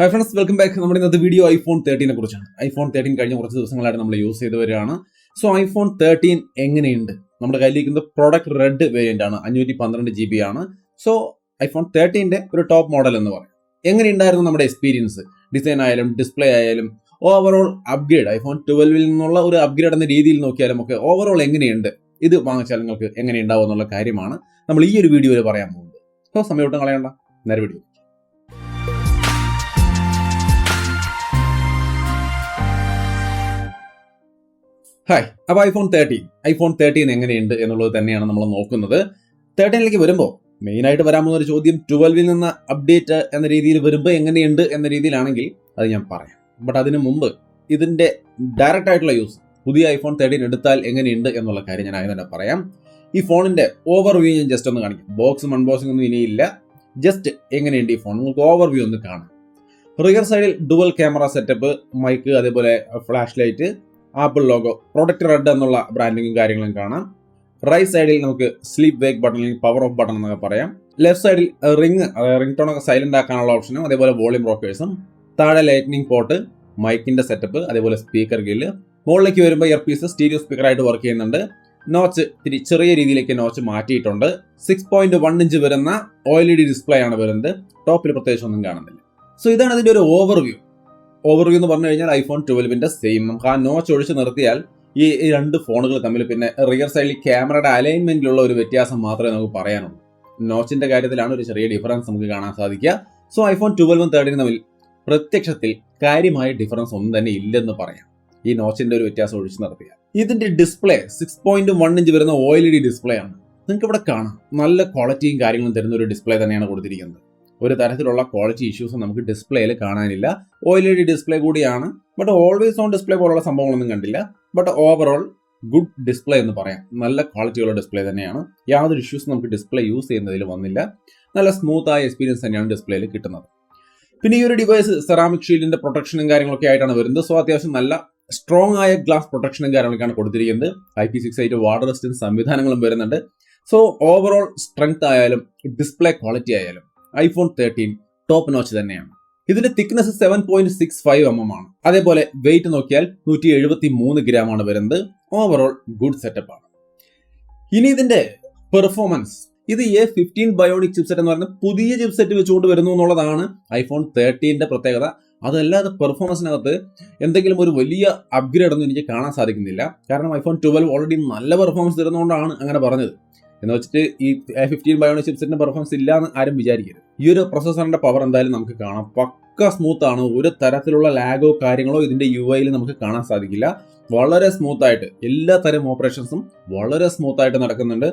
Hi friends, welcome back. നമ്മുടെ ഇന്നത്തെ video iPhone13 കുറിച്ചാണ്. iPhone13 കഴിഞ്ഞ കുറച്ച് ദിവസങ്ങളായിട്ട് നമ്മൾ യൂസ് ചെയ്ത് വരികയാണ്. സോ iPhone13 എങ്ങനെയുണ്ട്? നമ്മുടെ കയ്യിലിരിക്കുന്ന പ്രോഡക്റ്റ് റെഡ് വേരിയന്റ് ആണ്, 512 GB ആണ്. സോ iPhone13ന്റെ ഒരു ടോപ്പ് മോഡൽ എന്ന് പറയും. എങ്ങനെയുണ്ടായിരുന്നു നമ്മുടെ എക്സ്പീരിയൻസ്? ഡിസൈൻ ആയാലും ഡിസ്പ്ലേ ആയാലും ഓവറോൾ അപ്ഗ്രേഡ് iPhone12ൽ നിന്നുള്ള ഒരു അപ്ഗ്രേഡ് എന്ന രീതിയിൽ നോക്കിയാലും ഒക്കെ ഓവറോൾ എങ്ങനെയുണ്ട്? ഇത് വാങ്ങിച്ചാൽ നിങ്ങൾക്ക് എങ്ങനെയുണ്ടാവും എന്നുള്ള കാര്യമാണ് നമ്മൾ ഈ ഒരു വീഡിയോയിൽ പറയാൻ പോകുന്നത്. സോ സമയം കളയണ്ട, നേരെ വീഡിയോ. ഹായ്, അപ്പോൾ iPhone13 എങ്ങനെയുണ്ട് എന്നുള്ളത് തന്നെയാണ് നമ്മൾ നോക്കുന്നത്. 13ലേക്ക് വരുമ്പോൾ മെയിനായിട്ട് വരാൻ പോകുന്ന ഒരു ചോദ്യം 12ൽ നിന്ന് അപ്ഡേറ്റ് എന്ന രീതിയിൽ വരുമ്പോൾ എങ്ങനെയുണ്ട് എന്ന രീതിയിലാണെങ്കിൽ അത് ഞാൻ പറയാം. ബട്ട് അതിന് മുമ്പ് ഇതിൻ്റെ ഡയറക്റ്റ് ആയിട്ടുള്ള യൂസ്, പുതിയ iPhone13 എടുത്താൽ എങ്ങനെയുണ്ട് എന്നുള്ള കാര്യം ഞാൻ ആദ്യം തന്നെ പറയാം. ഈ ഫോണിൻ്റെ ഓവർവ്യൂ ഞാൻ ജസ്റ്റ് ഒന്ന് കാണിക്കാം. ബോക്സും അൺബോക്സിംഗ് ഒന്നും ഇനിയില്ല. ജസ്റ്റ് എങ്ങനെയുണ്ട് ഈ ഫോൺ നിങ്ങൾക്ക് ഓവർവ്യൂ ഒന്ന് കാണാം. റിയർ സൈഡിൽ ഡുവൽ ക്യാമറ സെറ്റപ്പ്, മൈക്ക്, അതേപോലെ flash light, apple logo, product red എന്നുള്ള ബ്രാൻഡിങ്ങും കാര്യങ്ങളും കാണാം. റൈറ്റ് സൈഡിൽ നമുക്ക് സ്ലീപ്പ് വേക്ക് ബട്ടൺ അല്ലെങ്കിൽ പവർ ഓഫ് ബട്ടൺ എന്നൊക്കെ പറയാം. ലെഫ്റ്റ് സൈഡിൽ റിംഗ് ടോൺ ഒക്കെ സൈലന്റ് ആക്കാനുള്ള ഓപ്ഷനും അതേപോലെ വോളിയം റോക്കേഴ്സും, താഴെ ലൈറ്റ്നിങ് പോർട്ട്, മൈക്കിന്റെ സെറ്റപ്പ്, അതേപോലെ സ്പീക്കർ ഗില്ല്. മുകളിലേക്ക് വരുമ്പോൾ ഇയർ പീസ് സ്റ്റീരിയോ സ്പീക്കർ ആയിട്ട് വർക്ക് ചെയ്യുന്നുണ്ട്. നോച്ച് ചെറിയ രീതിയിലേക്ക് നോച്ച് മാറ്റിയിട്ടുണ്ട്. 6.1 ഇഞ്ച് വരുന്ന OLED ഡിസ്പ്ലേ ആണ് വരുന്നത്. ടോപ്പിൽ പ്രത്യേകിച്ച് ഒന്നും കാണുന്നില്ല. സോ ഇതാണ് ഇതിന്റെ ഒരു ഓവർവ്യൂ എന്ന് പറഞ്ഞു കഴിഞ്ഞാൽ iPhone12ന്റെ സെയിം. നമുക്ക് ആ നോച്ച് ഒഴിച്ച് നിർത്തിയാൽ ഈ രണ്ട് ഫോണുകൾ തമ്മിൽ പിന്നെ റിയർ സൈഡിൽ ക്യാമറയുടെ അലൈൻമെന്റിലുള്ള ഒരു വ്യത്യാസം മാത്രമേ നമുക്ക് പറയാനുള്ളൂ. നോച്ചിന്റെ കാര്യത്തിലാണ് ഒരു ചെറിയ ഡിഫറൻസ് നമുക്ക് കാണാൻ സാധിക്കുക. സോ iPhone12ഉം 13 തമ്മിൽ പ്രത്യക്ഷത്തിൽ കാര്യമായ ഡിഫറൻസ് ഒന്നും തന്നെ ഇല്ലെന്ന് പറയാം, ഈ നോച്ചിന്റെ ഒരു വ്യത്യാസം ഒഴിച്ച് നിർത്തിയാൽ. ഇതിന്റെ ഡിസ്പ്ലേ 6.1 ഇഞ്ച് വരുന്ന OLED ഡിസ്പ്ലേ ആണ്. നിങ്ങൾക്ക് ഇവിടെ കാണാം, നല്ല ക്വാളിറ്റിയും കാര്യങ്ങളും തരുന്ന ഒരു ഡിസ്പ്ലേ തന്നെയാണ് കൊടുത്തിരിക്കുന്നത്. ഒരു തരത്തിലുള്ള ക്വാളിറ്റി ഇഷ്യൂസ് നമുക്ക് ഡിസ്പ്ലേയിൽ കാണാനില്ല. OLED ഡിസ്പ്ലേ കൂടിയാണ്, ബട്ട് ഓൾവേസ് ഓൺ ഡിസ്പ്ലേ പോലുള്ള സംഭവങ്ങളൊന്നും കണ്ടില്ല. ബട്ട് ഓവറോൾ ഗുഡ് ഡിസ്പ്ലേ എന്ന് പറയാം. നല്ല ക്വാളിറ്റിയുള്ള ഡിസ്പ്ലേ തന്നെയാണ്. യാതൊരു ഇഷ്യൂസ് നമുക്ക് ഡിസ്പ്ലേ യൂസ് ചെയ്യുന്നതിൽ വന്നില്ല. നല്ല സ്മൂത്ത് ആയ എക്സ്പീരിയൻസ് തന്നെയാണ് ഡിസ്പ്ലേയിൽ കിട്ടുന്നത്. പിന്നെ ഈ ഒരു ഡിവൈസ് സെറാമിക് ഷീൽഡിന്റെ പ്രൊട്ടക്ഷനും കാര്യങ്ങളൊക്കെ ആയിട്ടാണ് വരുന്നത്. സോ അത്യാവശ്യം നല്ല സ്ട്രോങ് ആയ ഗ്ലാസ് പ്രൊട്ടക്ഷനും കാര്യങ്ങളൊക്കെയാണ് കൊടുത്തിരിക്കുന്നത്. IP68 വാട്ടർ റെസിസ്റ്റൻസ് സംവിധാനങ്ങളും വരുന്നുണ്ട്. സോ ഓവറോൾ സ്ട്രെങ്ത് ആയാലും ഡിസ്പ്ലേ ക്വാളിറ്റി ആയാലും iPhone13 ടോപ്പ് നോച്ച് തന്നെയാണ്. ഇതിന്റെ തിക്നെസ് 7.65 mm ആണ്. അതേപോലെ വെയിറ്റ് നോക്കിയാൽ 173 ഗ്രാം ആണ് വരുന്നത്. ഓവറോൾ ഗുഡ് സെറ്റപ്പ് ആണ്. ഇനി ഇതിന്റെ പെർഫോമൻസ്, ഇത് A15 ബയോണിക് ചിപ്സെറ്റ് എന്ന് പറയുന്ന പുതിയ ചിപ്സെറ്റ് വെച്ചുകൊണ്ട് വരുന്നു എന്നുള്ളതാണ് iPhone13ന്റെ പ്രത്യേകത. അതല്ലാതെ പെർഫോമൻസിനകത്ത് എന്തെങ്കിലും ഒരു വലിയ അപ്ഗ്രേഡ് ഒന്നും എനിക്ക് കാണാൻ സാധിക്കുന്നില്ല. കാരണം iPhone12 ഓൾറെഡി നല്ല പെർഫോമൻസ് തരുന്നതുകൊണ്ടാണ് അങ്ങനെ പറഞ്ഞത്. എന്ന് വെച്ചിട്ട് ഈ A15 ബയോണിക് ചിപ്സെറ്റിന്റെ പെർഫോമൻസ് ഇല്ല എന്ന് ആരും വിചാരിക്കരുത്. ഈ ഒരു പ്രൊസസ്സറിന്റെ പവർ എന്തായാലും നമുക്ക് കാണാം. പക്ക സ്മൂത്ത് ആണ്. ഒരു തരത്തിലുള്ള ലാഗോ കാര്യങ്ങളോ ഇതിന്റെ UIയിൽ നമുക്ക് കാണാൻ സാധിക്കില്ല. വളരെ സ്മൂത്ത് ആയിട്ട് എല്ലാ തരം ഓപ്പറേഷൻസും വളരെ സ്മൂത്ത് ആയിട്ട് നടക്കുന്നുണ്ട്.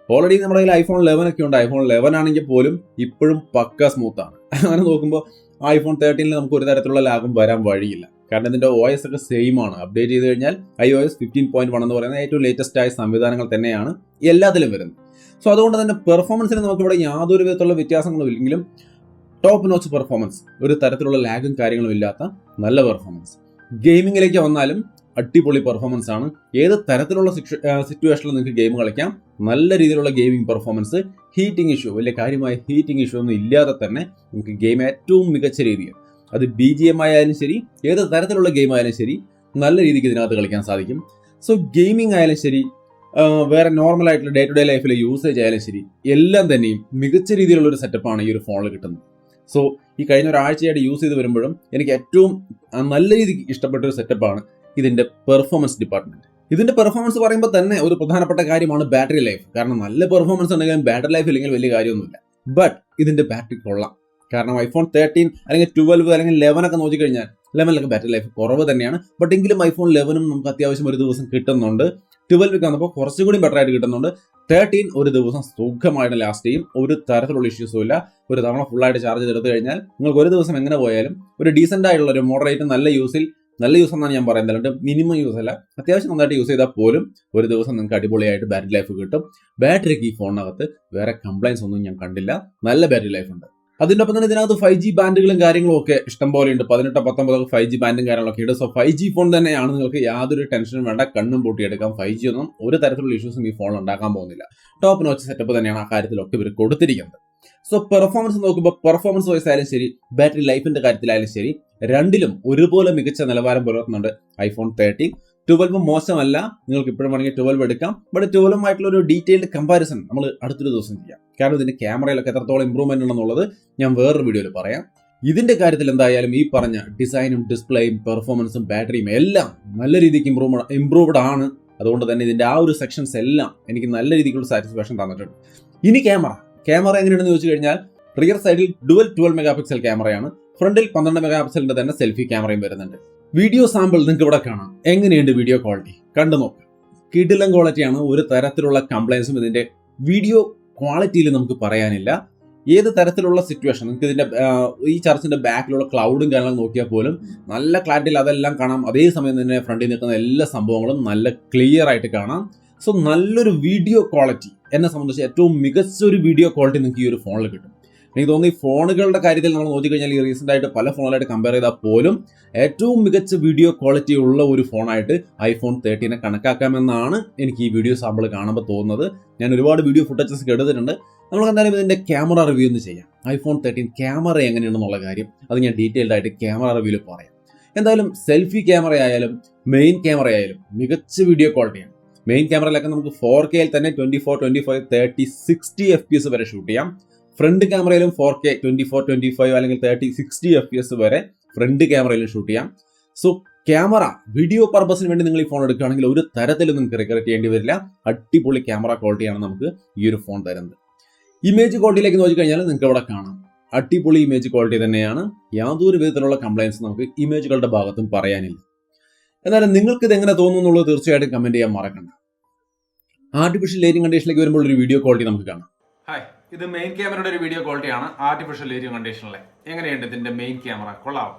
ഓൾറെഡി നമ്മുടെ കയ്യിൽ iPhone11 ഒക്കെ ഉണ്ട്. iPhone11 ആണെങ്കിൽ പോലും ഇപ്പോഴും പക്ക സ്മൂത്ത് ആണ്. അങ്ങനെ നോക്കുമ്പോൾ iPhone13ൽ നമുക്ക് ഒരു തരത്തിലുള്ള ലാഗും വരാൻ വഴിയില്ല. കാരണം ഇതിന്റെ OS ഒക്കെ സെയിം ആണ്. അപ്ഡേറ്റ് ചെയ്ത് കഴിഞ്ഞാൽ iOS 15.1 എന്ന് പറയുന്ന ഏറ്റവും ലേറ്റസ്റ്റ് ആയ സംവിധാനങ്ങൾ തന്നെയാണ് എല്ലാത്തിലും വരുന്നത്. സോ അതുകൊണ്ട് തന്നെ പെർഫോമൻസിന് നമുക്കിവിടെ യാതൊരു വിധത്തിലുള്ള വ്യത്യാസങ്ങളും ഇല്ലെങ്കിലും ടോപ്പ് നോച്ച് പെർഫോമൻസ്, ഒരു തരത്തിലുള്ള ലാഗും കാര്യങ്ങളും ഇല്ലാത്ത നല്ല പെർഫോമൻസ്. ഗെയിമിങ്ങിലേക്ക് വന്നാലും അടിപൊളി പെർഫോമൻസ് ആണ്. ഏത് തരത്തിലുള്ള സിറ്റുവേഷനിൽ നിങ്ങൾക്ക് ഗെയിം കളിക്കാം. നല്ല രീതിയിലുള്ള ഗെയിമിംഗ് പെർഫോമൻസ്. ഹീറ്റിംഗ് ഇഷ്യൂ, വലിയ കാര്യമായ ഹീറ്റിംഗ് ഇഷ്യൂ ഒന്നും ഇല്ലാതെ തന്നെ നമുക്ക് ഗെയിം ഏറ്റവും മികച്ച രീതിയിൽ, അത് BGM ആയാലും ശരി, ഏത് തരത്തിലുള്ള ഗെയിം ആയാലും ശരി, നല്ല രീതിക്ക് ഇതിനകത്ത് കളിക്കാൻ സാധിക്കും. സോ ഗെയിമിംഗ് ആയാലും ശരി, വേറെ നോർമൽ ആയിട്ടുള്ള ഡേ ടു ഡേ ലൈഫിലെ യൂസേജ് ആയാലും ശരി, എല്ലാം തന്നെയും മികച്ച രീതിയിലുള്ള ഒരു സെറ്റപ്പാണ് ഈ ഒരു ഫോണിൽ കിട്ടുന്നത്. സോ ഈ കഴിഞ്ഞ ഒരാഴ്ചയായിട്ട് യൂസ് ചെയ്ത് വരുമ്പോഴും എനിക്ക് ഏറ്റവും നല്ല രീതിക്ക് ഇഷ്ടപ്പെട്ട ഒരു സെറ്റപ്പാണ് ഇതിന്റെ പെർഫോമൻസ് ഡിപ്പാർട്ട്മെന്റ്. ഇതിന്റെ പെർഫോമൻസ് പറയുമ്പോൾ തന്നെ ഒരു പ്രധാനപ്പെട്ട കാര്യമാണ് ബാറ്ററി ലൈഫ്. കാരണം നല്ല പെർഫോമൻസ് ഉണ്ടെങ്കിലും ബാറ്ററി ലൈഫ് ഇല്ലെങ്കിൽ വലിയ കാര്യമൊന്നുമില്ല. ബട്ട് ഇതിന്റെ ബാറ്ററി കൊള്ളാം. കാരണം iPhone13 അല്ലെങ്കിൽ 12 അല്ലെങ്കിൽ 11 ഒക്കെ നോക്കിക്കഴിഞ്ഞാൽ 11ലൊക്കെ ബാറ്ററി ലൈഫ് കുറവ് തന്നെയാണ്. ബട്ട് എങ്കിലും iPhone11 നമുക്ക് അത്യാവശ്യം ഒരു ദിവസം കിട്ടുന്നുണ്ട്. 12 വന്നപ്പോൾ കുറച്ചുകൂടി ബെറ്റർ ആയിട്ട് കിട്ടുന്നുണ്ട്. 13 ഒരു ദിവസം സുഖമായിട്ട് ലാസ്റ്റ് ചെയ്യും. ഒരു തരത്തിലുള്ള ഇഷ്യൂസും ഇല്ല. ഒരു തവണ ഫുള്ളായിട്ട് ചാർജ് ചെയ്തെടുത്തു കഴിഞ്ഞാൽ നിങ്ങൾക്ക് ഒരു ദിവസം എങ്ങനെ പോയാലും ഒരു ഡീസെന്റ് ആയിട്ടുള്ള ഒരു മോഡറേറ്റ് നല്ല യൂസ് എന്നാണ് ഞാൻ പറയുന്നത്. അല്ലാണ്ട് മിനിമം യൂസ് അല്ല. അത്യാവശ്യം നന്നായിട്ട് യൂസ് ചെയ്താൽ പോലും ഒരു ദിവസം നിങ്ങൾക്ക് അടിപൊളിയായിട്ട് ബാറ്ററി ലൈഫ് കിട്ടും. ബാറ്ററിക്ക് ഈ ഫോണിനകത്ത് വേറെ കംപ്ലൈൻസ് ഒന്നും ഞാൻ കണ്ടില്ല. നല്ല ബാറ്ററി ലൈഫ് ഉണ്ട്. അതിൻ്റെ ഒപ്പം തന്നെ ഇതിനകത്ത് 5G ബാൻഡുകളും കാര്യങ്ങളും ഒക്കെ ഇഷ്ടംപോലെ ഉണ്ട്. 18, 19 5G ബാൻഡും കാര്യങ്ങളൊക്കെ ഉണ്ട്. സോ 5G ഫോൺ തന്നെയാണ്. നിങ്ങൾക്ക് യാതൊരു ടെൻഷനും വേണ്ട, കണ്ണും പൂട്ടിയെടുക്കാം. 5G ഒന്നും ഒരു തരത്തിലുള്ള ഇഷ്യൂസും ഈ ഫോൺ ഉണ്ടാക്കാൻ പോകുന്നില്ല. ടോപ്പ് നോച്ച് സെറ്റപ്പ് തന്നെയാണ് ആ കാര്യത്തിലൊക്കെ ഇവർ കൊടുത്തിരിക്കുന്നത്. സോ പെർഫോമൻസ് നോക്കുമ്പോൾ പെർഫോമൻസ് വൈസ് ആയാലും ശരി, ബാറ്ററി ലൈഫിന്റെ കാര്യത്തിലായാലും ശരി, രണ്ടിലും ഒരുപോലെ മികച്ച നിലവാരം പുലർത്തുന്നുണ്ട് iPhone 13. 12 മോശമല്ല, നിങ്ങൾക്ക് ഇപ്പോഴും വേണമെങ്കിൽ 12 എടുക്കാം. ബട്ട് 12 ഒരു ഡീറ്റെയിൽഡ് കമ്പാരിസൺ നമ്മൾ അടുത്തൊരു ദിവസം ചെയ്യാം. കാരണം ഇതിന്റെ ക്യാമറയിലൊക്കെ എത്രത്തോളം ഇമ്പ്രൂവ്മെന്റ് ഉണ്ടെന്നുള്ളത് ഞാൻ വേറൊരു വീഡിയോയിൽ പറയാം. ഇതിന്റെ കാര്യത്തിൽ എന്തായാലും ഈ പറഞ്ഞ ഡിസൈനും ഡിസ്പ്ലേയും പെർഫോമൻസും ബാറ്ററിയും എല്ലാം നല്ല രീതിക്ക് ഇമ്പ്രൂവ്ഡ് ആണ്. അതുകൊണ്ട് തന്നെ ഇതിന്റെ ആ ഒരു സെക്ഷൻസ് എല്ലാം എനിക്ക് നല്ല രീതിക്കുള്ള സാറ്റിസ്ഫാക്ഷൻ തന്നിട്ടുണ്ട്. ഇനി ക്യാമറ എങ്ങനെയാണെന്ന് ചോദിച്ചു കഴിഞ്ഞാൽ, റിയർ സൈഡിൽ ഡുവൽ 12 മെഗാ പിക്സൽ ക്യാമറയാണ്. ഫ്രണ്ടിൽ 12 മെഗാ പിക്സലിന്റെ തന്നെ സെൽഫി ക്യാമറയും വരുന്നുണ്ട്. വീഡിയോ സാമ്പിൾ നിങ്ങൾക്ക് ഇവിടെ കാണാം. എങ്ങനെയുണ്ട് വീഡിയോ ക്വാളിറ്റി കണ്ടു നോക്കാം. കിടിലൻ ക്വാളിറ്റിയാണ്. ഒരു തരത്തിലുള്ള കംപ്ലൈൻസും ഇതിന്റെ വീഡിയോ ക്വാളിറ്റിയിൽ നമുക്ക് പറയാനില്ല. ഏത് തരത്തിലുള്ള സിറ്റുവേഷൻ നിങ്ങൾക്ക് ഇതിന്റെ ഈ ചർച്ചിന്റെ ബാക്കിലുള്ള ക്ലൗഡും കാര്യങ്ങളും നോക്കിയാൽ പോലും നല്ല ക്ലാരിറ്റിയിൽ അതെല്ലാം കാണാം. അതേസമയം തന്നെ ഫ്രണ്ടിൽ നിൽക്കുന്ന എല്ലാ സംഭവങ്ങളും നല്ല ക്ലിയർ ആയിട്ട് കാണാം. സോ നല്ലൊരു വീഡിയോ ക്വാളിറ്റി, എന്നെ സംബന്ധിച്ച് ഏറ്റവും മികച്ചൊരു വീഡിയോ ക്വാളിറ്റി നിങ്ങൾക്ക് ഈ ഒരു ഫോണിൽ കിട്ടും. എനിക്ക് തോന്നുന്നു ഈ ഫോണുകളുടെ കാര്യത്തിൽ നമ്മൾ നോക്കിക്കഴിഞ്ഞാൽ ഈ റീസെന്റ് ആയിട്ട് പല ഫോണുകളായിട്ട് കമ്പയർ ചെയ്താൽ പോലും ഏറ്റവും മികച്ച വീഡിയോ ക്വാളിറ്റി ഉള്ള ഒരു ഫോണായിട്ട് iPhone 13 കണക്കാക്കാമെന്നാണ് എനിക്ക് ഈ വീഡിയോ സാമ്പിൾ കാണുമ്പോൾ തോന്നുന്നത്. ഞാൻ ഒരുപാട് വീഡിയോ ഫുട്ടേജസ് എടുത്തിട്ടുണ്ട്. നമുക്ക് എന്തായാലും ഇതിന്റെ ക്യാമറ റിവ്യൂ ഒന്ന് ചെയ്യാം. iPhone 13 ക്യാമറ എങ്ങനെയുണ്ടെന്നുള്ള കാര്യം അത് ഞാൻ ഡീറ്റെയിൽഡ് ആയിട്ട് ക്യാമറ റിവ്യൂവിൽ പറയാം. എന്തായാലും സെൽഫി ക്യാമറ ആയാലും മെയിൻ ക്യാമറ ആയാലും മികച്ച വീഡിയോ ക്വാളിറ്റിയാണ്. മെയിൻ ക്യാമറയിലൊക്കെ നമുക്ക് 4K തന്നെ 24, 25, 30, 60 FPS വരെ ഷൂട്ട് ചെയ്യാം. ഫ്രണ്ട് ക്യാമറയിലും 4K 24, 25 അല്ലെങ്കിൽ 30, 60 FPS വരെ ഫ്രണ്ട് ക്യാമറയിലും ഷൂട്ട് ചെയ്യാം. സോ ക്യാമറ വീഡിയോ പർപ്പസിന് വേണ്ടി നിങ്ങൾ ഈ ഫോൺ എടുക്കുകയാണെങ്കിൽ ഒരു തരത്തിലും നിങ്ങൾക്ക് റിഗ്രറ്റ് ചെയ്യേണ്ടി വരില്ല. അടിപൊളി ക്യാമറ ക്വാളിറ്റിയാണ് നമുക്ക് ഈ ഒരു ഫോൺ തരുന്നത്. ഇമേജ് ക്വാളിറ്റിയിലേക്ക് നോക്കിക്കഴിഞ്ഞാൽ നിങ്ങൾക്ക് ഇവിടെ കാണാം, അടിപൊളി ഇമേജ് ക്വാളിറ്റി തന്നെയാണ്. യാതൊരു വിധത്തിലുള്ള കംപ്ലൈൻസ് നമുക്ക് ഇമേജുകളുടെ ഭാഗത്തും പറയാനില്ല. എന്നാലും നിങ്ങൾക്ക് ഇത് എങ്ങനെ തോന്നുന്നു എന്നുള്ളത് തീർച്ചയായിട്ടും കമന്റ് ചെയ്യാൻ മറക്കണ്ട. ആർട്ടിഫിഷ്യൽ ലൈറ്റിംഗ് കണ്ടീഷനിലേക്ക് വരുമ്പോൾ ഒരു വീഡിയോ ക്വാളിറ്റി നമുക്ക് കാണാം. ഹായ്, ഇത് മെയിൻ ക്യാമറയുടെ ഒരു വീഡിയോ ക്വാളിറ്റിയാണ്. ആർട്ടിഫിഷ്യൽ ലൈറ്റിംഗ് കണ്ടീഷനിലെ എങ്ങനെയുണ്ട് ഇതിന്റെ മെയിൻ ക്യാമറ? കൊള്ളാവും.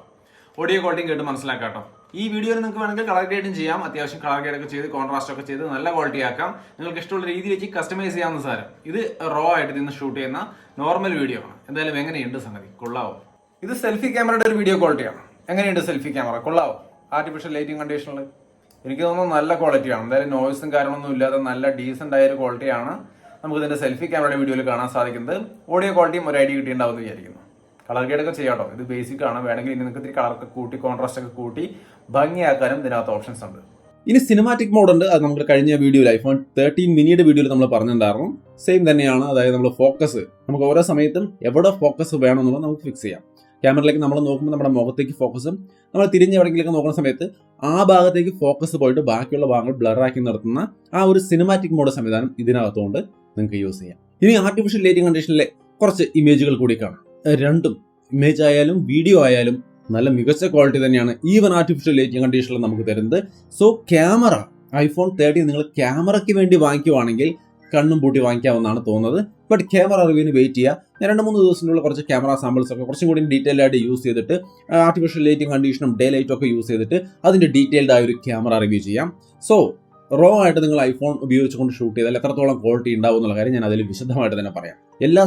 ഓഡിയോ ക്വാളിറ്റിയും കേട്ട് മനസ്സിലാക്കാട്ടോ. ഈ വീഡിയോയിൽ നിങ്ങൾക്ക് വേണമെങ്കിൽ കളർ ഗ്രേഡും ചെയ്യാം. അത്യാവശ്യം കളർ ഗ്രേഡ് ഒക്കെ ചെയ്ത് കോൺട്രാസ്റ്റ് ഒക്കെ ചെയ്ത് നല്ല ക്വാളിറ്റി ആക്കാം. നിങ്ങൾക്ക് ഇഷ്ടമുള്ള രീതിയിലേക്ക് കസ്റ്റമൈസ് ചെയ്യാവുന്ന സാധനം. ഇത് റോ ആയിട്ട് നിന്ന് ഷൂട്ട് ചെയ്യുന്ന നോർമൽ വീഡിയോ ആണ്. എന്തായാലും എങ്ങനെയുണ്ട് സംഗതി? കൊള്ളാവും. ഇത് സെൽഫി ക്യാമറയുടെ ഒരു വീഡിയോ ക്വാളിറ്റിയാണ്. എങ്ങനെയുണ്ട് സെൽഫി ക്യാമറ? കൊള്ളാവും. ആർട്ടിഫിഷ്യൽ ലൈറ്റിംഗ് കണ്ടീഷനിൽ എനിക്ക് തോന്നുന്നു നല്ല ക്വാളിറ്റിയാണ്. എന്തായാലും നോയ്സും കാര്യങ്ങളൊന്നും ഇല്ലാതെ നല്ല ഡീസൻ്റ് ആയ ഒരു ക്വാളിറ്റിയാണ് നമുക്ക് ഇതിന്റെ സെൽഫി ക്യാമറയുടെ വീഡിയോയിൽ കാണാൻ സാധിക്കുന്നത്. ഓഡിയോ ക്വാളിറ്റിയും ഒരു ഐഡിയ കിട്ടിയിട്ടുണ്ടാവും എന്ന് വിചാരിക്കുന്നു. കളർ ഗ്രേഡ് ഒക്കെ ചെയ്യാട്ടോ. ഇത് ബേസിക് ആണ്. വേണമെങ്കിൽ ഇനി നിങ്ങൾക്ക് ഇത്തിരി കളറൊക്കെ കൂട്ടി കോൺട്രാസ്റ്റ് ഒക്കെ കൂട്ടി ഭംഗിയാക്കാനും ഇതിനകത്ത് ഓപ്ഷൻസ് ഉണ്ട്. ഇനി സിനിമാറ്റിക് മോഡ് ഉണ്ട്. അത് നമുക്ക് കഴിഞ്ഞ വീഡിയോയിൽ iPhone 13 മിനിയുടെ വീഡിയോയിൽ നമ്മൾ പറഞ്ഞിട്ടുണ്ടായിരുന്നു. സെയിം തന്നെയാണ്. അതായത് നമ്മൾ ഫോക്കസ് നമുക്ക് ഓരോ സമയത്തും എവിടെ ഫോക്കസ് വേണമെന്നുള്ളത് നമുക്ക് ഫിക്സ് ചെയ്യാം. ക്യാമറയിലേക്ക് നമ്മൾ നോക്കുമ്പോൾ നമ്മുടെ മുഖത്തേക്ക് ഫോക്കസും നമ്മൾ തിരിഞ്ഞ് എവിടെയെങ്കിലൊക്കെ നോക്കുന്ന സമയത്ത് ആ ഭാഗത്തേക്ക് ഫോക്കസ് പോയിട്ട് ബാക്കിയുള്ള ഭാഗങ്ങൾ ബ്ലറാക്കി നിർത്തുന്ന ആ ഒരു സിനിമാറ്റിക് മോഡ് സംവിധാനം ഇതിനകത്തുകൊണ്ട് നിങ്ങൾക്ക് യൂസ് ചെയ്യാം. ഇനി ആർട്ടിഫിഷ്യൽ ലൈറ്റിംഗ് കണ്ടീഷനിലെ കുറച്ച് ഇമേജുകൾ കൂടി കാണാം. രണ്ടും ഇമേജ് ആയാലും വീഡിയോ ആയാലും നല്ല മികച്ച ക്വാളിറ്റി തന്നെയാണ് ഈവൻ ആർട്ടിഫിഷ്യൽ ലൈറ്റിംഗ് കണ്ടീഷനിൽ നമുക്ക് തരുന്നത്. സോ ക്യാമറ iPhone 13 നിങ്ങൾ ക്യാമറയ്ക്ക് വേണ്ടി വാങ്ങിക്കുവാണെങ്കിൽ കണ്ണും പൂട്ടി വാങ്ങിക്കാമെന്നാണ് തോന്നുന്നത്. ബട്ട് ക്യാമറ റിവ്യൂവിന് വെയിറ്റ് ചെയ്യുക. ഞാൻ 2-3 ദിവസത്തിനുള്ള കുറച്ച് ക്യാമറ സാമ്പിൾസ് ഒക്കെ കുറച്ചും കൂടി ഡീറ്റെയിൽഡ് ആയിട്ട് യൂസ് ചെയ്തിട്ട് ആർട്ടിഫിഷ്യൽ ലൈറ്റിംഗ് കണ്ടീഷനും ഡേ ലൈറ്റും ഒക്കെ യൂസ് ചെയ്തിട്ട് അതിന്റെ ഡീറ്റെയിൽഡ് ആയ ഒരു ക്യാമറ റിവ്യൂ ചെയ്യാം. സോ റോ ആയിട്ട് നിങ്ങൾ iPhone ഉപയോഗിച്ചുകൊണ്ട് ഷൂട്ട് ചെയ്താൽ എത്രത്തോളം ക്വാളിറ്റി ഉണ്ടാവും എന്നുള്ള കാര്യം ഞാൻ അതിൽ വിശദമായിട്ട് തന്നെ പറയാം. എല്ലാ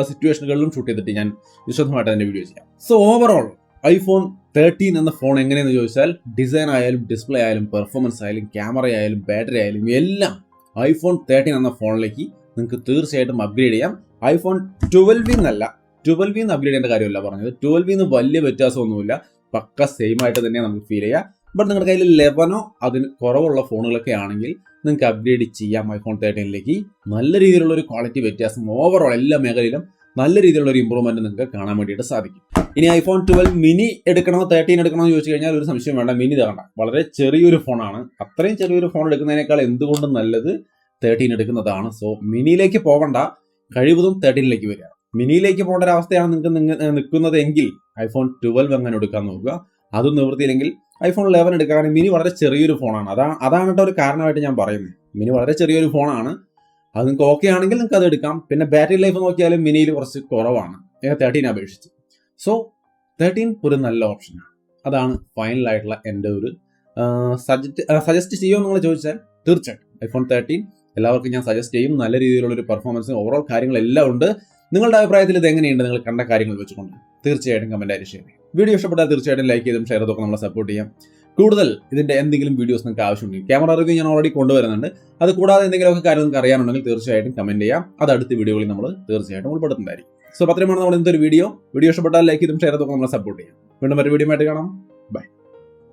സിറ്റുവേഷനുകളിലും ഷൂട്ട് ചെയ്തിട്ട് ഞാൻ വിശദമായിട്ട് അതിന്റെ വീഡിയോ ചെയ്യാം. സോ ഓവറോൾ iPhone 13 എന്ന ഫോൺ എങ്ങനെയെന്ന് ചോദിച്ചാൽ ഡിസൈൻ ആയാലും ഡിസ്പ്ലേ ആയാലും പെർഫോമൻസ് ആയാലും ക്യാമറ ആയാലും ബാറ്ററി ആയാലും എല്ലാം iPhone 13 എന്ന ഫോണിലേക്ക് നിങ്ങൾക്ക് തീർച്ചയായിട്ടും അപ്ഗ്രേഡ് ചെയ്യാം. iPhone 12 എന്നല്ല, 12 നിന്ന് അപ്ഗ്രേഡ് ചെയ്യേണ്ട കാര്യമല്ല പറഞ്ഞത്. 12 നിന്ന് വലിയ വ്യത്യാസമൊന്നുമില്ല, പക്ക സെയിം ആയിട്ട് തന്നെ നമുക്ക് ഫീൽ ചെയ്യാം. ബട്ട് നിങ്ങളുടെ കയ്യിൽ 11 അതിന് കുറവുള്ള ഫോണുകളൊക്കെ ആണെങ്കിൽ നിങ്ങൾക്ക് അപ്ഗ്രേഡ് ചെയ്യാം iPhone 13ലേക്ക്. നല്ല രീതിയിലുള്ള ഒരു ക്വാളിറ്റി വ്യത്യാസം ഓവറോൾ എല്ലാ മേഖലയിലും നല്ല രീതിയിലുള്ള ഒരു ഇമ്പ്രൂവ്മെന്റ് നിങ്ങൾക്ക് കാണാൻ വേണ്ടിയിട്ട് സാധിക്കും. ഇനി iPhone 12 മിനി എടുക്കണോ 13 എടുക്കണോ എന്ന് ചോദിച്ചു കഴിഞ്ഞാൽ ഒരു സംശയം വേണ്ട, മിനി തകണ്ട. വളരെ ചെറിയൊരു ഫോണാണ്. അത്രയും ചെറിയൊരു ഫോൺ എടുക്കുന്നതിനേക്കാൾ എന്തുകൊണ്ടും നല്ലത് 13 എടുക്കുന്നതാണ്. സോ മിനിയിലേക്ക് പോകണ്ട, കഴിവതും 13ലേക്ക് വരിക. മിനിയിലേക്ക് പോകേണ്ട ഒരു അവസ്ഥയാണ് നിങ്ങൾക്ക് നിൽക്കുന്നതെങ്കിൽ iPhone 12 അങ്ങനെ എടുക്കാൻ നോക്കുക. അതും നിവൃത്തിയില്ലെങ്കിൽ iPhone 11 എടുക്കാൻ. മിനി വളരെ ചെറിയൊരു ഫോണാണ്. അതാണ് ഒരു കാരണമായിട്ട് ഞാൻ പറയുന്നത്. മിനി വളരെ ചെറിയൊരു ഫോണാണ്. അത് നിങ്ങൾക്ക് ഓക്കെ ആണെങ്കിൽ നിങ്ങൾക്ക് അത് എടുക്കാം. പിന്നെ ബാറ്ററി ലൈഫ് നോക്കിയാലും മിനിയിൽ കുറച്ച് കുറവാണ് 13 അപേക്ഷിച്ച്. സോ 13 ഒരു നല്ല ഓപ്ഷനാണ്. അതാണ് ഫൈനലായിട്ടുള്ള എൻ്റെ ഒരു സജസ്റ്റ് ചെയ്യുമോ നിങ്ങൾ ചോദിച്ചാൽ തീർച്ചയായിട്ടും iPhone 13 എല്ലാവർക്കും ഞാൻ സജസ്റ്റ് ചെയ്യും. നല്ല രീതിയിലുള്ള ഒരു പെർഫോമൻസും ഓവറോൾ കാര്യങ്ങളെല്ലാം ഉണ്ട്. നിങ്ങളുടെ അഭിപ്രായത്തിൽ ഇത് എങ്ങനെയുണ്ട് നിങ്ങൾ കണ്ട കാര്യങ്ങൾ വെച്ചുകൊണ്ട് തീർച്ചയായിട്ടും കമൻറ്റായിട്ട് ഷെയർ ചെയ്യും. വീഡിയോ ഇഷ്ടപ്പെട്ടാൽ തീർച്ചയായിട്ടും ലൈക്ക് ചെയ്തും ഷെയർ ചെയ്തൊക്കെ നമ്മളെ സപ്പോർട്ട് ചെയ്യാം. കൂടുതൽ ഇതിന്റെ എന്തെങ്കിലും വീഡിയോസ് നിങ്ങൾക്ക് ആവശ്യമുണ്ടെങ്കിൽ ക്യാമറ റിവ്യൂ ഞാൻ ഓൾറെഡി കൊണ്ടുവരുന്നുണ്ട്. അത് കൂടാതെ എന്തെങ്കിലുമൊക്കെ കാര്യം നിങ്ങൾക്ക് അറിയാനുണ്ടെങ്കിൽ തീർച്ചയായിട്ടും കമന്റ് ചെയ്യാം. അത് അടുത്ത വീഡിയോകളിൽ നമ്മൾ തീർച്ചയായിട്ടും ഉൾപ്പെടുത്തുന്നതായിരിക്കും. സോ അത്രയുമാണ് നമ്മൾ ഇന്നത്തെ ഒരു വീഡിയോ ഇഷ്ടപ്പെട്ടാൽ ലൈക്ക് ചെയ്തും ഷെയർ ചെയ്തൊക്കെ നമ്മളെ സപ്പോർട്ട് ചെയ്യാം. വീണ്ടും ഒരു വീഡിയോ ആയിട്ട് കാണാം.